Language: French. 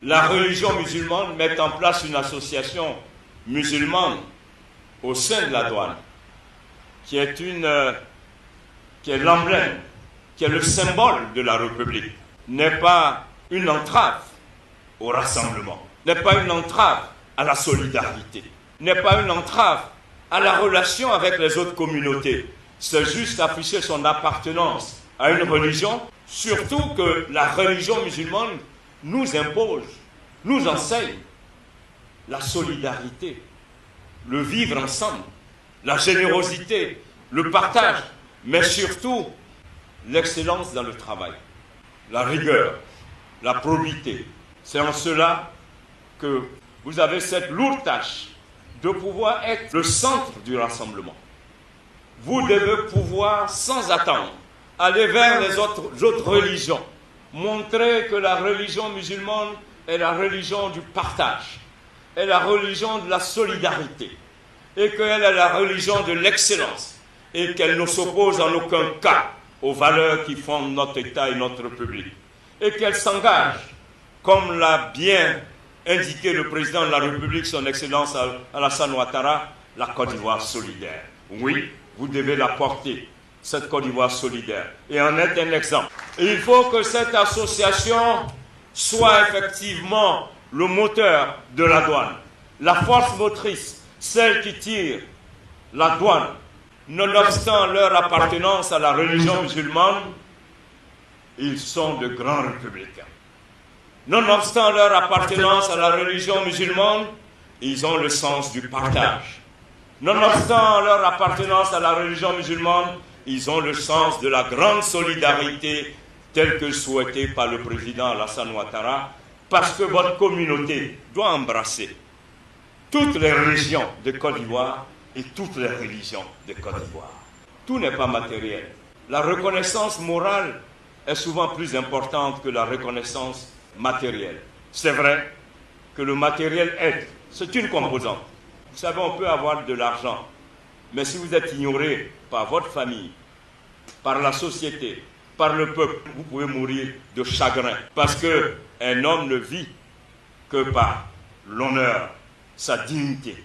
la religion musulmane met en place une association musulmane au sein de la douane, qui est l'emblème, qui est le symbole de la République, n'est pas une entrave au rassemblement, n'est pas une entrave à la solidarité, n'est pas une entrave à la relation avec les autres communautés. C'est juste afficher son appartenance à une religion, surtout que la religion musulmane nous impose, nous enseigne la solidarité, le vivre ensemble, la générosité, le partage, mais surtout l'excellence dans le travail, la rigueur, la probité. C'est en cela que vous avez cette lourde tâche de pouvoir être le centre du rassemblement. Vous devez pouvoir, sans attendre, aller vers les autres religions, montrer que la religion musulmane est la religion du partage, est la religion de la solidarité, et qu'elle est la religion de l'excellence, et qu'elle ne s'oppose en aucun cas aux valeurs qui fondent notre État et notre République, et qu'elle s'engage, comme l'a bien indiqué le président de la République, son Excellence Alassane Ouattara, la Côte d'Ivoire solidaire. Oui, vous devez la porter, cette Côte d'Ivoire solidaire, et en être un exemple. Et il faut que cette association soit effectivement le moteur de la douane, la force motrice, celle qui tire la douane, nonobstant leur appartenance à la religion musulmane. Ils sont de grands républicains. Nonobstant leur appartenance à la religion musulmane, ils ont le sens du partage. Nonobstant leur appartenance à la religion musulmane, ils ont le sens de la grande solidarité telle que souhaitée par le président Alassane Ouattara, parce que votre communauté doit embrasser toutes les religions de Côte d'Ivoire et toutes les religions de Côte d'Ivoire. Tout n'est pas matériel. La reconnaissance morale est souvent plus importante que la reconnaissance matérielle. C'est vrai que le matériel aide, c'est une composante. Vous savez, on peut avoir de l'argent, mais si vous êtes ignoré par votre famille, par la société, par le peuple, vous pouvez mourir de chagrin. Parce qu'un homme ne vit que par l'honneur, sa dignité.